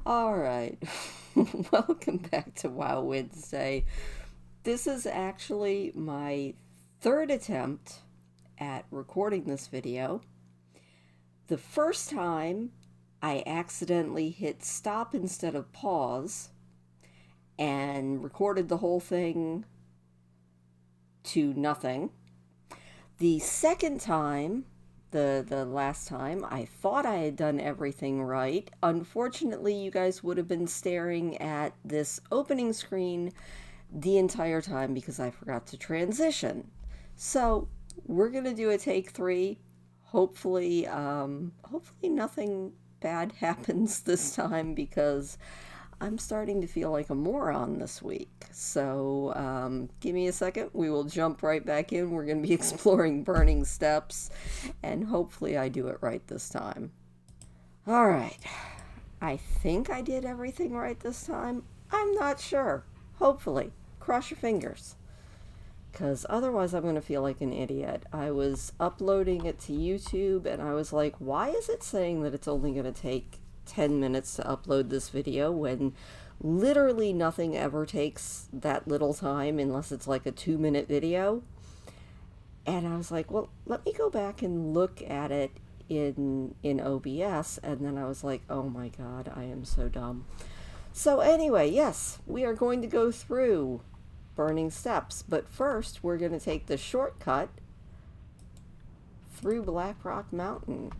Alright, welcome back to WoW Wednesday. This is actually my third attempt at recording this video. The first time, I accidentally hit stop instead of pause and recorded the whole thing to nothing. The second time, the last time, I thought I had done everything right. Unfortunately, you guys would have been staring at this opening screen the entire time because I forgot to transition. So we're gonna do a take three. Hopefully nothing bad happens this time because I'm starting to feel like a moron this week. So, give me a second. We will jump right back in. We're going to be exploring Burning Steps, and hopefully, I do it right this time. All right. I think I did everything right this time. I'm not sure. Hopefully. Cross your fingers. Because otherwise, I'm going to feel like an idiot. I was uploading it to YouTube, and I was like, why is it saying that it's only going to take 10 minutes to upload this video when literally nothing ever takes that little time unless it's like a 2-minute video? And I was like, well, let me go back and look at it in OBS. And then I was like, oh my god, I am so dumb. So anyway, yes, we are going to go through Burning Steps, but first we're going to take the shortcut through Blackrock Mountain.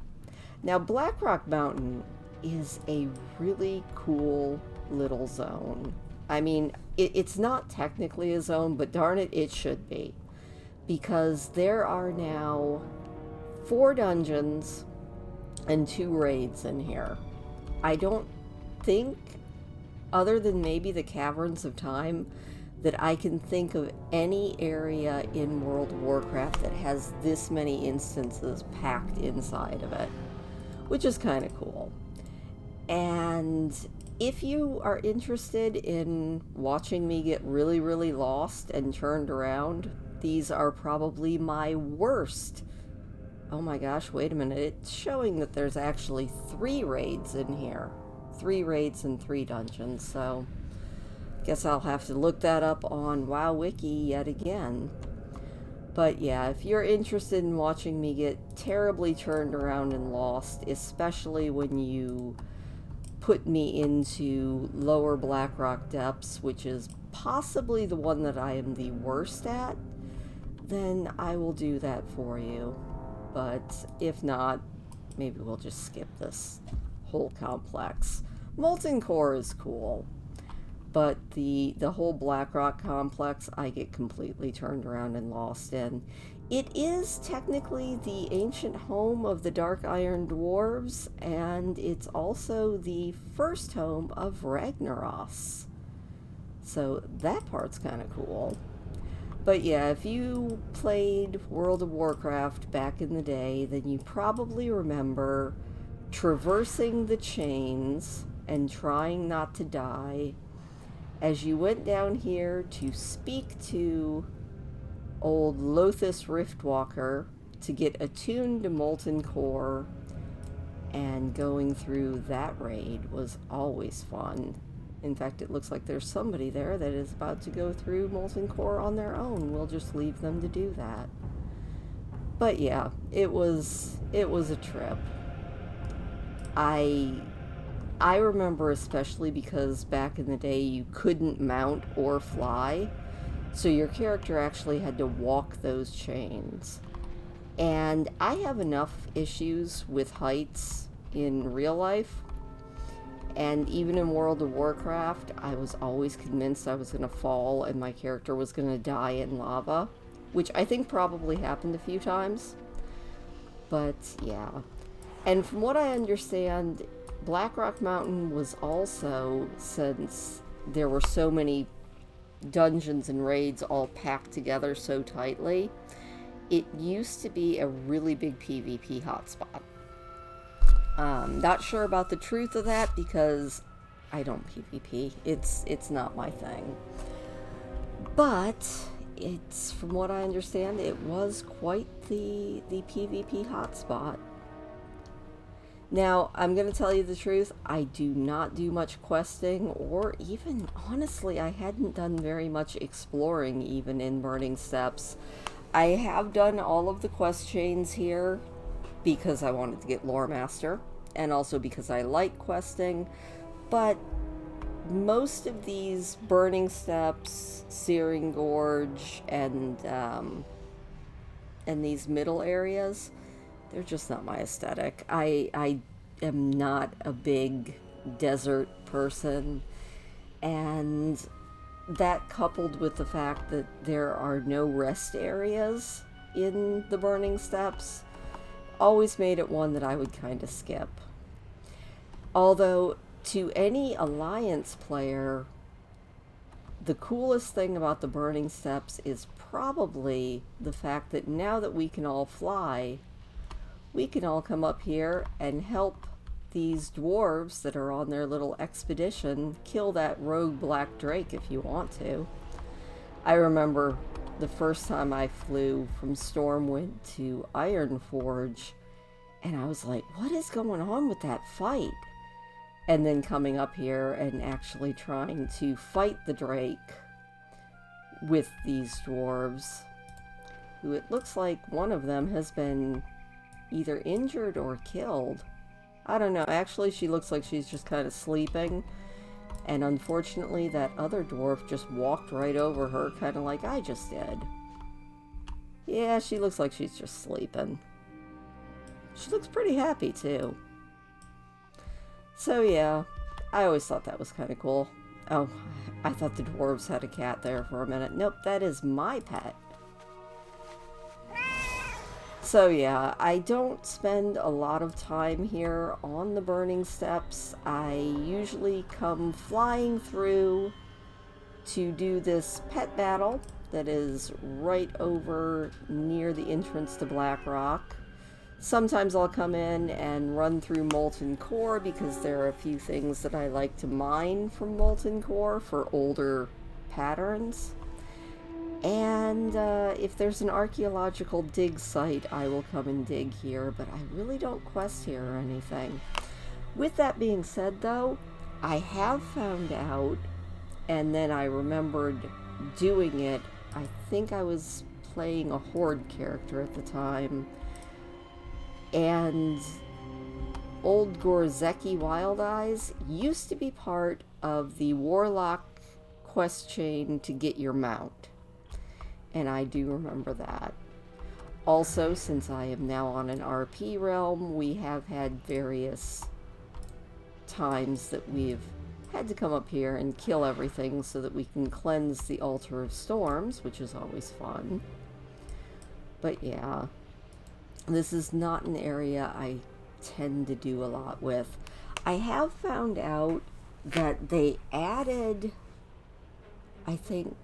Now, Blackrock Mountain is a really cool little zone. I mean, it's not technically a zone, but darn it, it should be. Because there are now 4 dungeons and 2 raids in here. I don't think, other than maybe the Caverns of Time, that I can think of any area in World of Warcraft that has this many instances packed inside of it, which is kind of cool. And if you are interested in watching me get really, really lost and turned around, these are probably my worst. Oh my gosh, wait a minute. It's showing that there's actually 3 raids in here. 3 raids and 3 dungeons, so guess I'll have to look that up on WoW Wiki yet again. But yeah, if you're interested in watching me get terribly turned around and lost, especially when you put me into lower Blackrock depths, which is possibly the one that I am the worst at, then I will do that for you. But if not, maybe we'll just skip this whole complex. Molten Core is cool, but the whole Blackrock complex I get completely turned around and lost in. It is technically the ancient home of the Dark Iron Dwarves, and it's also the first home of Ragnaros. So that part's kind of cool. But yeah, if you played World of Warcraft back in the day, then you probably remember traversing the chains and trying not to die as you went down here to speak to old Lothus Riftwalker to get attuned to Molten Core, and going through that raid was always fun. In fact, it looks like there's somebody there that is about to go through Molten Core on their own. We'll just leave them to do that. But yeah, it was a trip. I remember especially because back in the day you couldn't mount or fly, so your character actually had to walk those chains. And I have enough issues with heights in real life, and even in World of Warcraft, I was always convinced I was going to fall and my character was going to die in lava, which I think probably happened a few times. But yeah. And from what I understand, Blackrock Mountain was also, since there were so many dungeons and raids all packed together so tightly, it used to be a really big PvP hotspot. Not sure about the truth of that because I don't PvP. It's not my thing. But it's, from what I understand, it was quite the PvP hotspot. Now, I'm going to tell you the truth, I do not do much questing, or even, honestly, I hadn't done very much exploring even in Burning Steps. I have done all of the quest chains here because I wanted to get Lore Master, and also because I like questing, but most of these Burning Steps, Searing Gorge, and these middle areas, they're just not my aesthetic. I am not a big desert person, and that coupled with the fact that there are no rest areas in the Burning Steps always made it one that I would kind of skip. Although, to any Alliance player, the coolest thing about the Burning Steps is probably the fact that now that we can all fly, we can all come up here and help these dwarves that are on their little expedition kill that rogue black drake if you want to. I remember the first time I flew from Stormwind to Ironforge, and I was like, what is going on with that fight? And then coming up here and actually trying to fight the drake with these dwarves, who it looks like one of them has been either injured or killed. I don't know. Actually, she looks like she's just kind of sleeping. And unfortunately, that other dwarf just walked right over her, kind of like I just did. Yeah, she looks like she's just sleeping. She looks pretty happy, too. So yeah, I always thought that was kind of cool. Oh, I thought the dwarves had a cat there for a minute. Nope, that is my pet. So yeah, I don't spend a lot of time here on the Burning Steps. I usually come flying through to do this pet battle that is right over near the entrance to Blackrock. Sometimes I'll come in and run through Molten Core because there are a few things that I like to mine from Molten Core for older patterns. And if there's an archaeological dig site, I will come and dig here, but I really don't quest here or anything. With that being said, though, I have found out, and then I remembered doing it. I think I was playing a Horde character at the time, and Old Gorzeki Wild Eyes used to be part of the Warlock quest chain to get your mount. And I do remember that. Also, since I am now on an RP realm, we have had various times that we've had to come up here and kill everything so that we can cleanse the Altar of Storms, which is always fun. But yeah, this is not an area I tend to do a lot with. I have found out that they added, I think,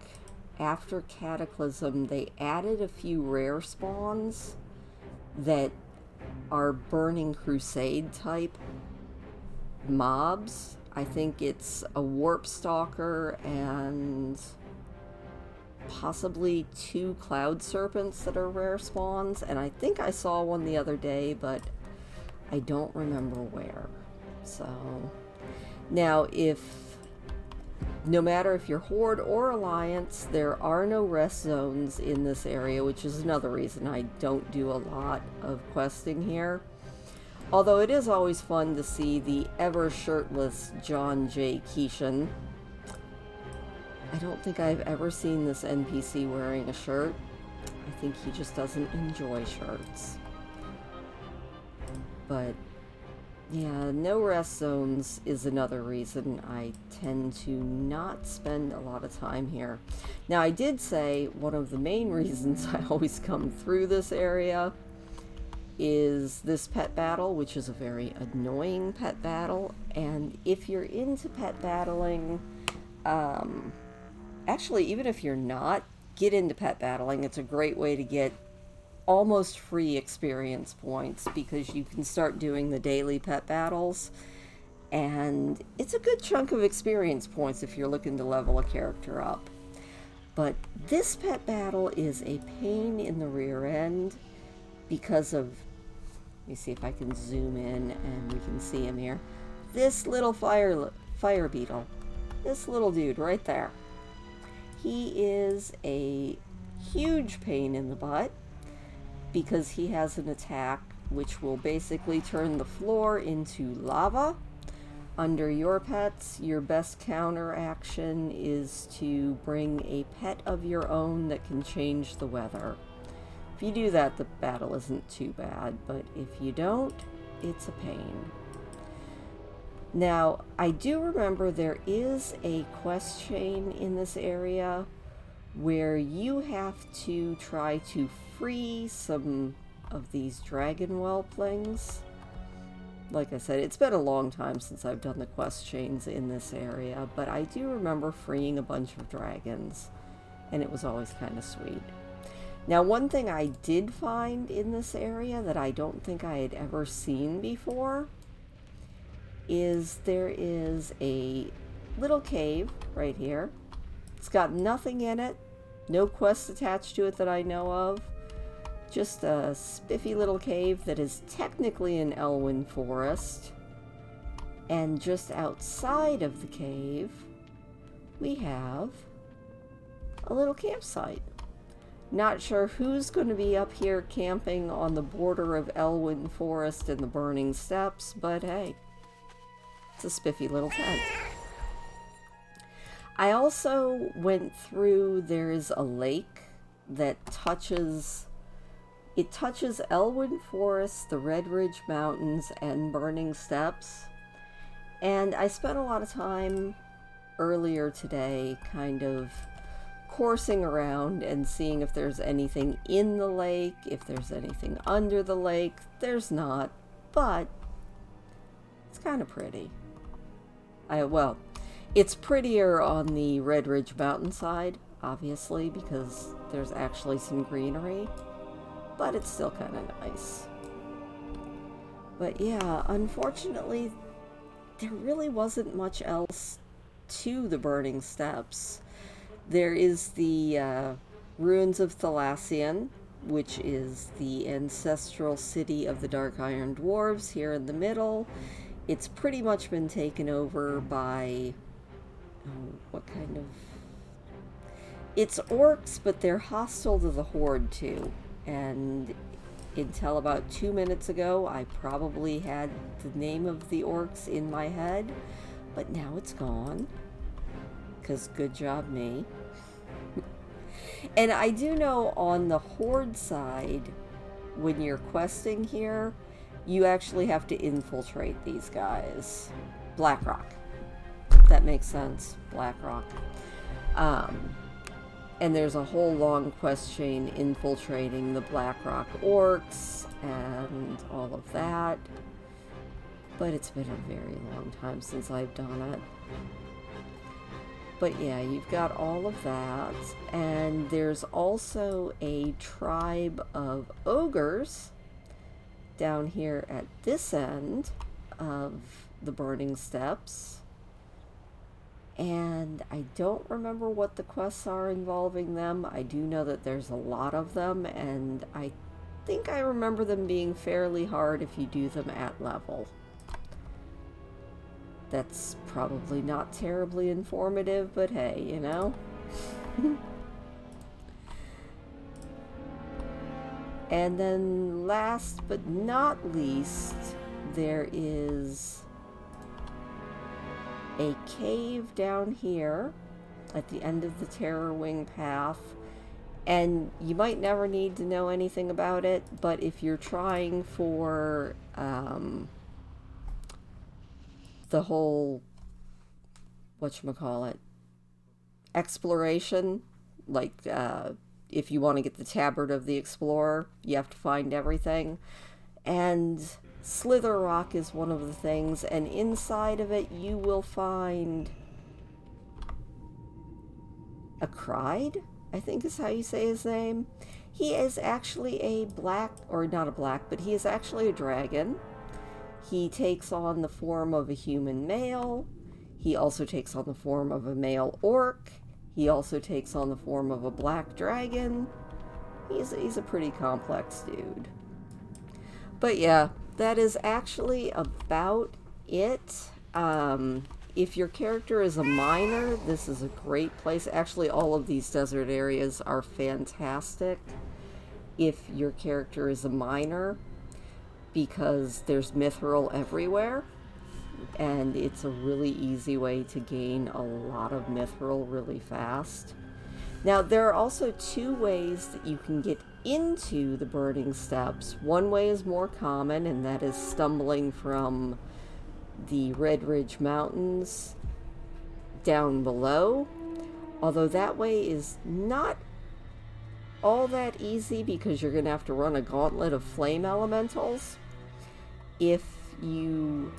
after Cataclysm, they added a few rare spawns that are Burning Crusade type mobs. I think it's a Warp Stalker and possibly 2 Cloud Serpents that are rare spawns, and I think I saw one the other day, but I don't remember where. So, now no matter if you're Horde or Alliance, there are no rest zones in this area, which is another reason I don't do a lot of questing here. Although it is always fun to see the ever-shirtless John J. Keeshan. I don't think I've ever seen this NPC wearing a shirt. I think he just doesn't enjoy shirts. But yeah, no rest zones is another reason I tend to not spend a lot of time here. Now, I did say one of the main reasons I always come through this area is this pet battle, which is a very annoying pet battle. And if you're into pet battling, actually, even if you're not, get into pet battling. It's a great way to get almost free experience points because you can start doing the daily pet battles, and it's a good chunk of experience points if you're looking to level a character up. But this pet battle is a pain in the rear end because of, me see if I can zoom in and we can see him here. This little fire beetle. This little dude right there. He is a huge pain in the butt because he has an attack which will basically turn the floor into lava. Under your pets, your best counter action is to bring a pet of your own that can change the weather. If you do that, the battle isn't too bad, but if you don't, it's a pain. Now, I do remember there is a quest chain in this area where you have to try to free some of these dragon whelplings. Like I said, it's been a long time since I've done the quest chains in this area, but I do remember freeing a bunch of dragons, and it was always kind of sweet. Now, one thing I did find in this area that I don't think I had ever seen before is there is a little cave right here. It's got nothing in it, no quests attached to it that I know of. Just a spiffy little cave that is technically an Elwyn forest. And just outside of the cave, we have a little campsite. Not sure who's going to be up here camping on the border of Elwyn Forest and the Burning Steppes, but hey, it's a spiffy little tent. I also went through, there is a lake that touches Elwyn Forest, the Red Ridge Mountains, and Burning Steppes. And I spent a lot of time earlier today kind of coursing around and seeing if there's anything in the lake, if there's anything under the lake. There's not, but it's kind of pretty. Well, it's prettier on the Red Ridge mountainside, obviously, because there's actually some greenery, but it's still kind of nice. But yeah, unfortunately, there really wasn't much else to the Burning Steppes. There is the ruins of Thalassian, which is the ancestral city of the Dark Iron Dwarves here in the middle. It's pretty much been taken over by, what kind of... It's orcs, but they're hostile to the Horde too. And until about 2 minutes ago, I probably had the name of the orcs in my head, but now it's gone. Because good job me. And I do know on the Horde side, when you're questing here, you actually have to infiltrate these guys. Blackrock. That makes sense. Blackrock. And there's a whole long quest chain infiltrating the Blackrock orcs and all of that. But it's been a very long time since I've done it. But yeah, you've got all of that. And there's also a tribe of ogres down here at this end of the Burning Steppes. And I don't remember what the quests are involving them. I do know that there's a lot of them, and I think I remember them being fairly hard if you do them at level. That's probably not terribly informative, but hey, you know? And then last but not least, there is a cave down here at the end of the Terror Wing path. And you might never need to know anything about it, but if you're trying for the whole, whatchamacallit, exploration, like if you want to get the Tabard of the Explorer, you have to find everything. And Slither Rock is one of the things, and inside of it you will find a Cried, I think is how you say his name. He is actually a black, or not a black, but he is actually a dragon. He takes on the form of a human male. He also takes on the form of a male orc. He also takes on the form of a black dragon. He's a pretty complex dude. But yeah, that is actually about it. If your character is a miner, this is a great place. Actually, all of these desert areas are fantastic if your character is a miner, because there's mithril everywhere, and it's a really easy way to gain a lot of mithril really fast. Now, there are also two ways that you can get into the burning steps. One way is more common, and that is stumbling from the Red Ridge Mountains down below. Although that way is not all that easy because you're going to have to run a gauntlet of flame elementals. If you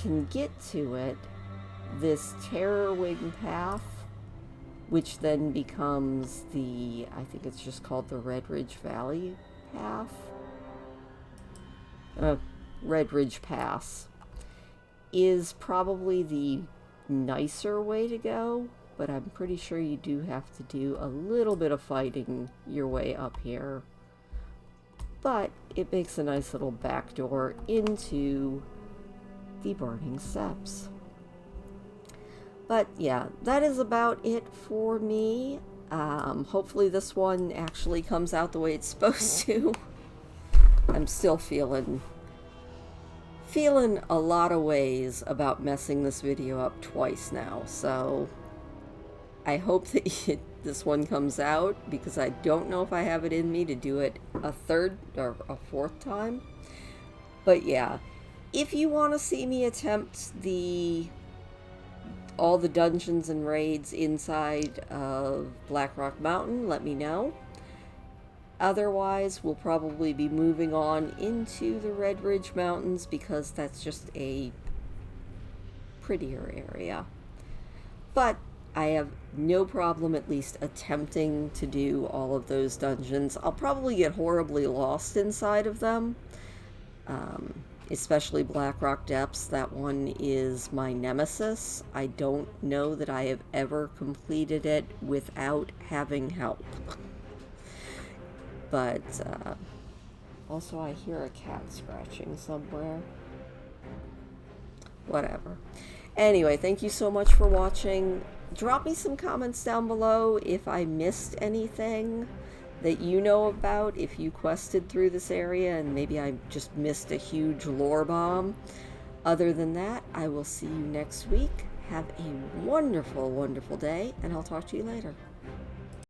can get to it, this Terror Wing path, which then becomes the, I think it's just called the Red Ridge Valley path. Red Ridge Pass is probably the nicer way to go, but I'm pretty sure you do have to do a little bit of fighting your way up here. But it makes a nice little backdoor into the Burning Steps. But yeah, that is about it for me. Hopefully this one actually comes out the way it's supposed to. I'm still feeling a lot of ways about messing this video up twice now, so I hope that this one comes out, because I don't know if I have it in me to do it a third or a fourth time. But yeah, if you want to see me attempt all the dungeons and raids inside of Blackrock Mountain, let me know. Otherwise, we'll probably be moving on into the Red Ridge Mountains, because that's just a prettier area. But I have no problem at least attempting to do all of those dungeons. I'll probably get horribly lost inside of them, especially Blackrock Depths. That one is my nemesis. I don't know that I have ever completed it without having help. But also I hear a cat scratching somewhere. Whatever. Anyway, thank you so much for watching. Drop me some comments down below if I missed anything that you know about, if you quested through this area and maybe I just missed a huge lore bomb. Other than that, I will see you next week. Have a wonderful, wonderful day, and I'll talk to you later.